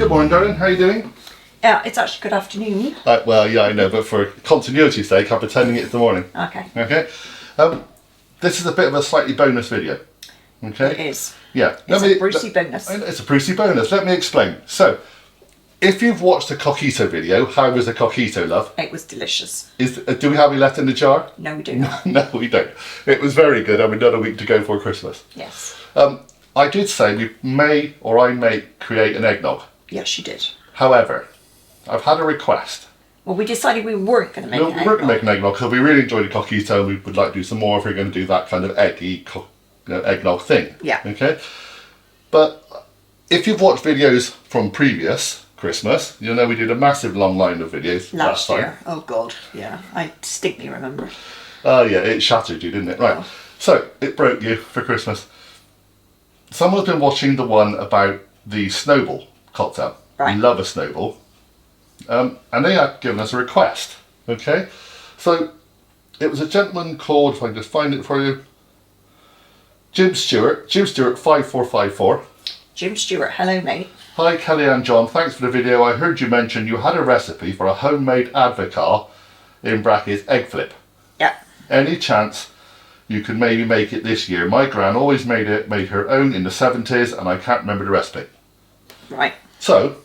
Good morning, darling. How are you doing? Yeah, it's actually good afternoon. Well, yeah, I know, but for continuity's sake, I'm pretending it's the morning. Okay. Okay. This is a bit of a slightly bonus video. Okay. It is. Yeah. It's a Brucey bonus. It's a Brucey bonus. Let me explain. So, if you've watched the coquito video, how was the coquito, love? It was delicious. Do we have any left in the jar? No, we do not. No, we don't. It was very good, and we've got a week to go for Christmas. Yes. I did say we may, or I may, create an eggnog. Yes, you did. However, I've had a request. Well, we decided we weren't going to make an eggnog. We weren't going to make an eggnog because we really enjoyed the coquito and we would like to do some more if we're going to do that kind of eggnog thing. Yeah. Okay. But if you've watched videos from previous Christmas, you'll know we did a massive long line of videos last time. Year. Oh God, yeah. I distinctly remember. Oh yeah, it shattered you, didn't it? Right. Oh. So, it broke you for Christmas. Someone's been watching the one about the snowball cocktail. Right. We love a snowball. And they had given us a request. Okay. So, it was a gentleman called, if I can just find it for you, Jim Stewart 5454. Jim Stewart, hello mate. Hi Kelly and John, thanks for the video. I heard you mention you had a recipe for a homemade Advocaat, in brackets, egg flip. Yeah. Any chance you could maybe make it this year? My gran always made her own in the 70s and I can't remember the recipe. Right. So,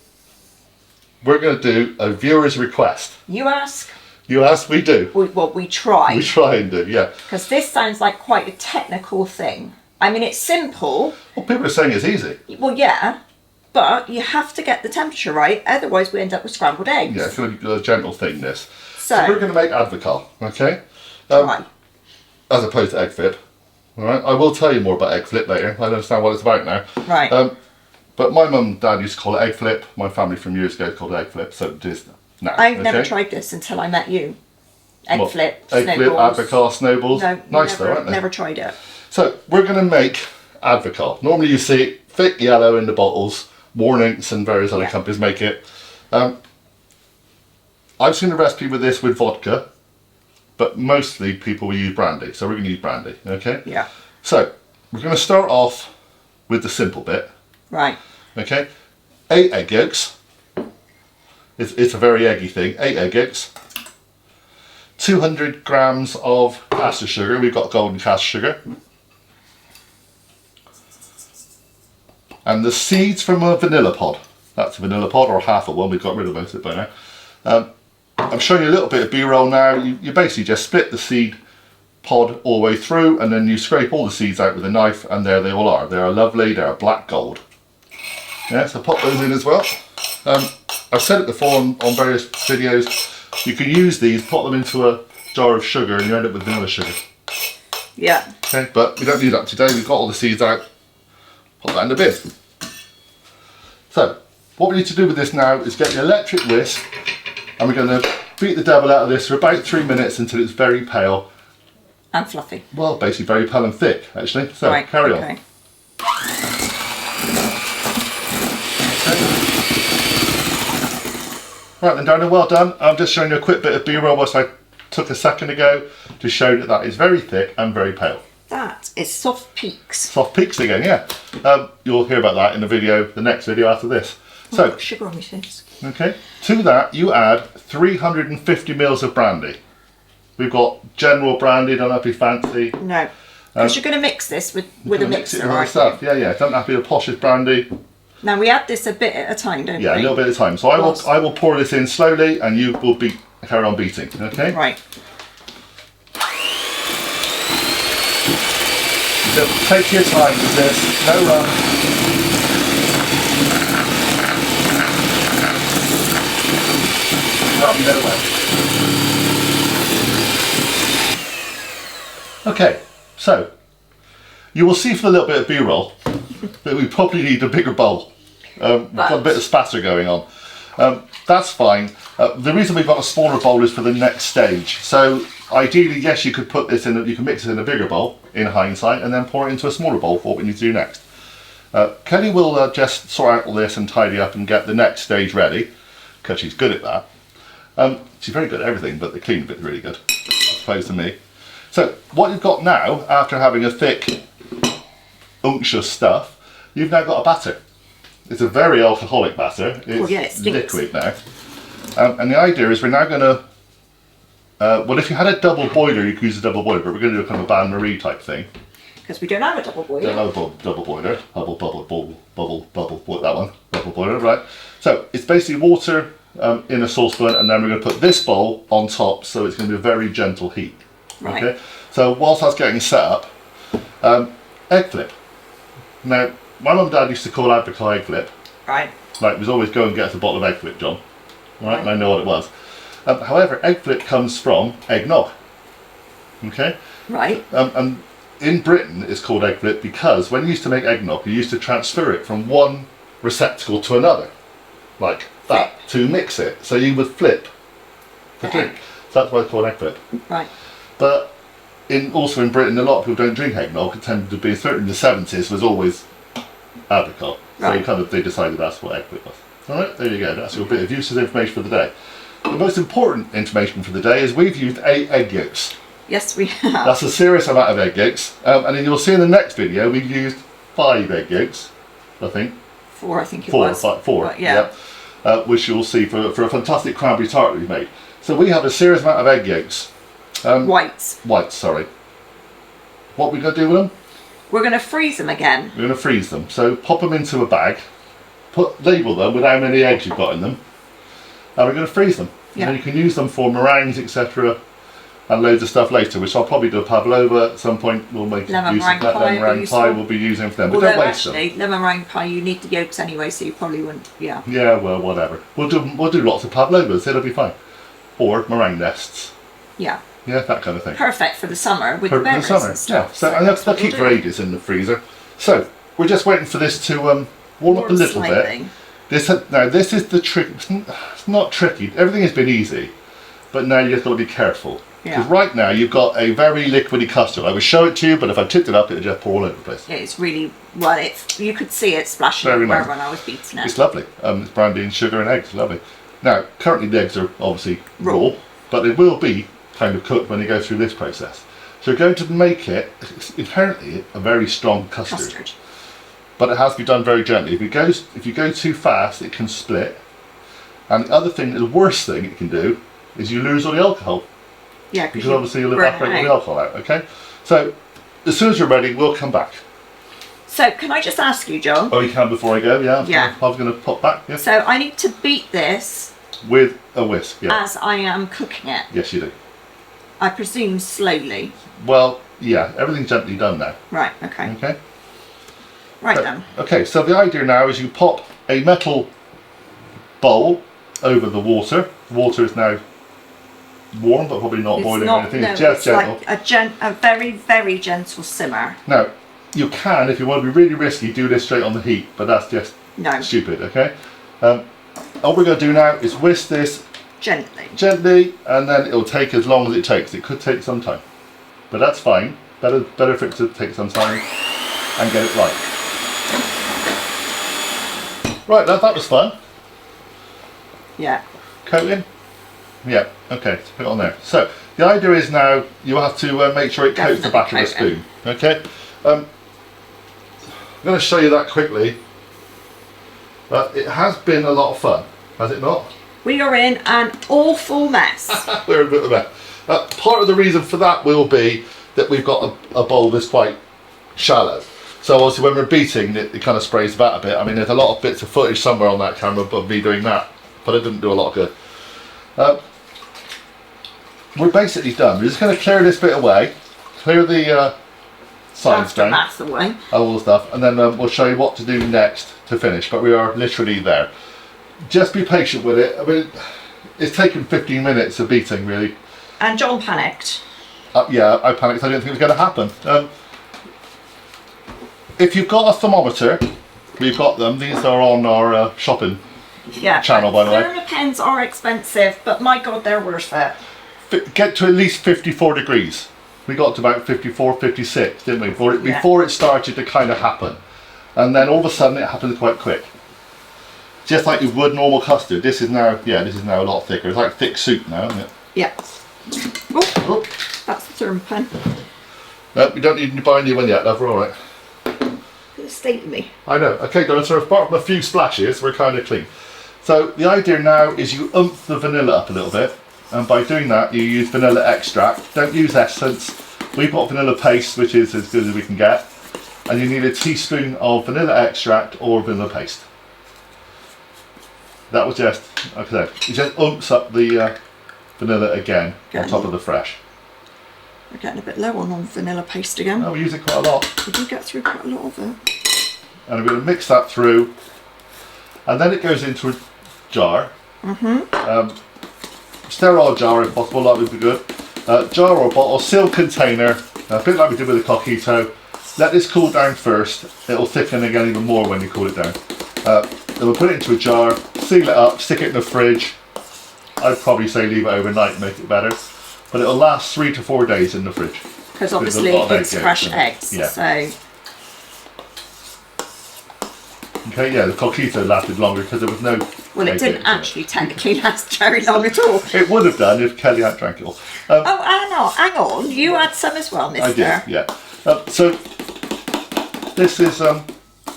we're going to do a viewer's request. You ask. You ask, we do. We try. We try and do, yeah. Because this sounds like quite a technical thing. I mean, it's simple. Well, people are saying it's easy. Well, yeah. But you have to get the temperature right, otherwise we end up with scrambled eggs. Yeah, it's a gentle thing, this. So we're going to make Advocaat, okay? Right. As opposed to egg flip. Alright, I will tell you more about egg flip later. I understand what it's about now. Right. But my mum and dad used to call it egg flip. My family from years ago called it egg flip, so it is now. I've never tried this until I met you. Egg flip, egg snowballs. flip, Advocaat, snowballs. No, nice though, aren't they? Never tried it. So we're going to make Advocaat. Normally you see it thick yellow in the bottles. Warnings and various other companies make it. I've seen a recipe with this with vodka, but mostly people will use brandy. So we're going to use brandy, okay? Yeah. So we're going to start off with the simple bit. Right. Okay. 8 egg yolks. It's a very eggy thing. 8 egg yolks. 200 grams of caster sugar. We've got golden caster sugar. And the seeds from a vanilla pod. That's a vanilla pod, or half of one. We've got rid of most of it by now. I'm showing you a little bit of B-roll now. You basically just split the seed pod all the way through, and then you scrape all the seeds out with a knife, and there they all are. They are lovely. They are black gold. Yeah, so pop those in as well. I've said it before on various videos. You can use these, put them into a jar of sugar, and you end up with vanilla sugar. Yeah. Okay, but we don't need that today. We've got all the seeds out. Put that in the bin. So, what we need to do with this now is get the electric whisk, and we're going to beat the devil out of this for about 3 minutes until it's very pale. And fluffy. Well, basically very pale and thick, actually. So, right, carry on. Right then, darling, well done. I'm just showing you a quick bit of B-roll which I took a second ago to show that that is very thick and very pale. That is soft peaks. Soft peaks again, yeah. You'll hear about that in the next video after this. So, sugar on my face. Okay, to that you add 350 mils of brandy. We've got general brandy, don't have to be fancy. No, because you're going to mix this with a mixer, right? Stuff. Yeah, don't have to be the poshest brandy. Now we add this a bit at a time, don't we? Yeah, a little bit at a time. So I will pour this in slowly, and you will carry on beating. Okay. Right. Just take your time with this. No rush. No way. Okay, so you will see from a little bit of B-roll that we probably need a bigger bowl. We've got a bit of spatter going on. That's fine. The reason we've got a smaller bowl is for the next stage. So ideally, yes, you could put this in. You can mix it in a bigger bowl in hindsight, and then pour it into a smaller bowl for what we need to do next. Kelly will just sort out all this and tidy up and get the next stage ready, because she's good at that. She's very good at everything, but the cleaning bit's really good, as opposed to me. So what you've got now, after having a thick, unctuous stuff, you've now got a batter. it's a very alcoholic batter. It's yeah, it stinks. liquid now. And the idea is we're now going to, well, if you had a double boiler, you could use a double boiler, but we're going to do a kind of a bain-marie type thing. Because we don't have a double boiler. Don't have a double boiler. Bubble, that one. Double boiler, right? So it's basically water in a saucepan, and then we're going to put this bowl on top, so it's going to be a very gentle heat. Right. Okay. So whilst I was getting set up, egg flip. Now, my mum and dad used to call Advocaat egg flip. Right. Like, it was always go and get us a bottle of egg flip, John. Right? And I know what it was. However, egg flip comes from eggnog. Okay? Right. And in Britain, it's called egg flip because when you used to make eggnog, you used to transfer it from one receptacle to another. Like that, to mix it. So you would flip the drink. So that's why it's called egg flip. Right. But also in Britain, a lot of people don't drink eggnog. It tended to be, certainly in the 70s, was always Advocaat. Right. So they decided that's what egg flip was. Alright, there you go. That's your bit of useless information for the day. The most important information for the day is we've used 8 egg yolks. Yes, we have. That's a serious amount of egg yolks. And then you'll see in the next video we've used 5 egg yolks, I think. 4, I think it was. 4, but, yeah. Which you'll see for a fantastic cranberry tart we've made. So we have a serious amount of egg yolks. Whites, sorry. What are we going to do with them? We're going to freeze them again. We're going to freeze them. So pop them into a bag, label them with how many eggs you've got in them, and we're going to freeze them. Yeah. And then you can use them for meringues, etc., and loads of stuff later, which I'll probably do a pavlova at some point. We'll make Lemon use of that. meringue Lemon meringue pie we'll be using for them. But Although don't waste actually, them. lemon meringue pie, you need the yolks anyway, so you probably wouldn't, yeah. Yeah, well, whatever. We'll do lots of pavlovas, it'll be fine. Or meringue nests. Yeah. Yeah, that kind of thing. Perfect for the summer with the berries and stuff. Yeah. So and they'll keep for ages in the freezer. So we're just waiting for this to warm up a little bit. Now this is the trick. It's not tricky. Everything has been easy, but now you've got to be careful. Because right now you've got a very liquidy custard. I would show it to you, but if I tipped it up, it would just pour all over the place. Yeah, it's really well. You could see it splashing everywhere when I was beating it. It's lovely. It's brandy and sugar and eggs. Lovely. Now currently the eggs are obviously raw, but they will be kind of cooked when they go through this process. So we're going to make it inherently a very strong custard. But it has to be done very gently. If you go too fast, it can split. And the other thing, the worst thing it can do, is you lose all the alcohol. Yeah, because obviously you'll evaporate all the alcohol out. Okay. So as soon as you're ready, we'll come back. So can I just ask you, John? Oh, you can before I go. Yeah. Yeah. I was going to pop back. Yeah. So I need to beat this with a whisk. Yeah. as I am cooking it. Yes, you do. I presume slowly. Well, yeah, everything's gently done now. Right, okay. Okay. Right then. Okay, so the idea now is you pop a metal bowl over the water. The water is now warm, but probably not boiling or anything. No, it's just gentle. Like a very, very gentle simmer. Now, you can, if you want to be really risky, do this straight on the heat, but that's just stupid, okay? All we're going to do now is whisk this gently, and then it'll take as long as it takes. It could take some time, but that's fine. Better for it to take some time and get it right. Right, that was fun. Yeah. Coating? Yeah, okay, so put it on there. So, the idea is now you have to make sure it coats the back of the spoon. Okay? I'm going to show you that quickly. But it has been a lot of fun, has it not? We are in an awful mess. We're in a bit of a mess. Part of the reason for that will be that we've got a bowl that's quite shallow. So obviously when we're beating, it kind of sprays about a bit. I mean, there's a lot of bits of footage somewhere on that camera of me doing that, but it didn't do a lot of good. We're basically done. We're just going to clear this bit away, clear the sides down, away, all the stuff, and then we'll show you what to do next to finish. But we are literally there. Just be patient with it. I mean, it's taken 15 minutes of beating, really. And John panicked. Yeah, I panicked. I didn't think it was going to happen. If you've got a thermometer, we've got them. These are on our shopping channel, by the way. Thermo pens are expensive, but my God, they're worth it. Get to at least 54 degrees. We got to about 54, 56, didn't we? Before it started to kind of happen. And then all of a sudden it happened quite quick. Just like you would normal custard. This is now a lot thicker. It's like thick soup now, isn't it? Yeah. Oh, that's the thermo pen. No, we don't need to buy a new one yet, love. We're all right. This state of me. I know. Okay, Donna, so apart from a few splashes, we're kind of clean. So the idea now is you oomph the vanilla up a little bit, and by doing that you use vanilla extract. Don't use essence. We've got vanilla paste, which is as good as we can get, and you need a teaspoon of vanilla extract or vanilla paste. That was just, like I said, it just umps up the vanilla again on top of the fresh. We're getting a bit low on vanilla paste again. Oh, we use it quite a lot. We do get through quite a lot of it. And I'm going to mix that through, and then it goes into a jar. Sterile jar if possible, that would be good. Jar or bottle, sealed container, a bit like we did with the coquito. Let this cool down first. It'll thicken again even more when you cool it down. Then we'll put it into a jar, seal it up, stick it in the fridge. I'd probably say leave it overnight and make it better. But it'll last 3 to 4 days in the fridge. Because obviously it's fresh eggs, yeah. So... Okay, yeah, the coquito lasted longer because there was no... Well, it didn't actually technically last very long at all. It would have done if Kelly had drank it all. Hang on. You had some as well, mister. I did, yeah. So, this is... you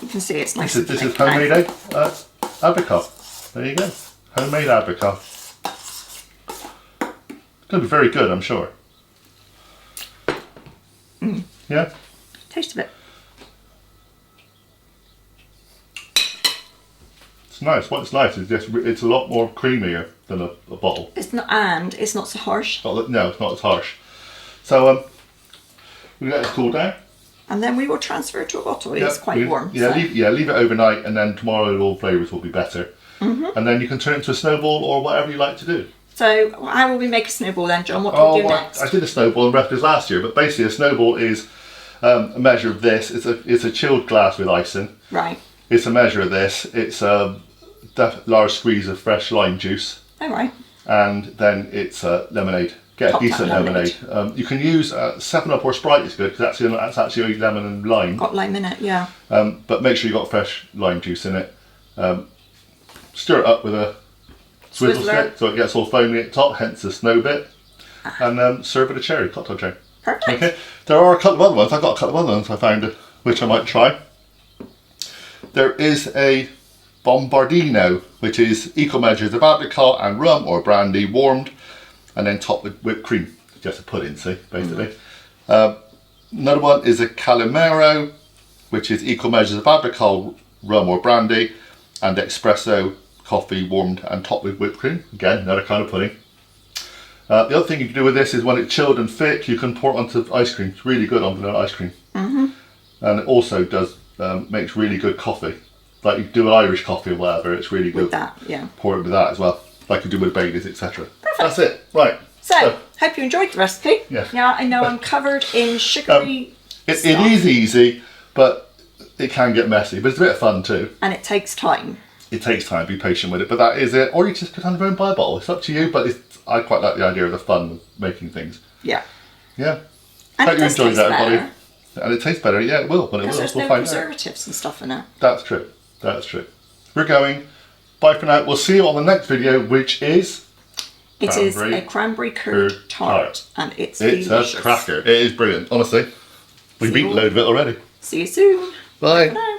can see it's nice. This is homemade Advocaat. There you go. Homemade Advocaat. It's going to be very good, I'm sure. Yeah? Taste of it. It's nice. What's nice is just it's a lot more creamier than a bottle. It's not so harsh. No, it's not as harsh. So we let it cool down. And then we will transfer it to a bottle. It's quite warm. Yeah, so. leave it overnight, and then tomorrow all flavours will be better. And then you can turn it into a snowball or whatever you like to do. So how will we make a snowball then, John? What do we do next? I did a snowball in recipes last year, but basically a snowball is a measure of this. It's a chilled glass with icing. Right. It's a measure of this. It's a large squeeze of fresh lime juice. All right. And then it's lemonade. Get a decent lemonade. You can use 7-Up or Sprite is good because that's actually lemon and lime. Got lime in it, yeah. But make sure you got fresh lime juice in it. Stir it up with a swizzle stick so it gets all foamy at the top, hence the snow bit. And serve with a cherry, cocktail cherry. Perfect. Okay. There are a couple of other ones. I've got a couple of other ones I found which I might try. There is a bombardino, which is equal measures of Advocaat and rum or brandy warmed and then topped with whipped cream. Just a pudding, see, basically. Another one is a calimero, which is equal measures of Advocaat, rum or brandy and espresso coffee warmed and topped with whipped cream. Again, another kind of pudding. The other thing you can do with this is when it's chilled and thick, you can pour it onto ice cream. It's really good on vanilla ice cream. And it also does makes really good coffee. Like you do an Irish coffee or whatever, it's really good. With that, yeah. Pour it with that as well, like you do with Baileys, etc. That's it. Right. So, hope you enjoyed the recipe. Yeah. Yeah, I know I'm covered in sugary it is easy, but it can get messy. But it's a bit of fun too. And it takes time. It takes time. Be patient with it. But that is it. Or you just go down the road and buy a bottle. It's up to you. But I quite like the idea of the fun of making things. Yeah. Yeah. And hope you enjoyed that, everybody. Better. And it tastes better. Yeah, it will. But it will. There's no preservatives and stuff in it. That's true. That's true. We're going. Bye for now. We'll see you on the next video, which is... It is a cranberry curd tart. And it's delicious. A cracker. It is brilliant. Honestly. We've eaten a load of it already. See you soon. Bye. Bye for now.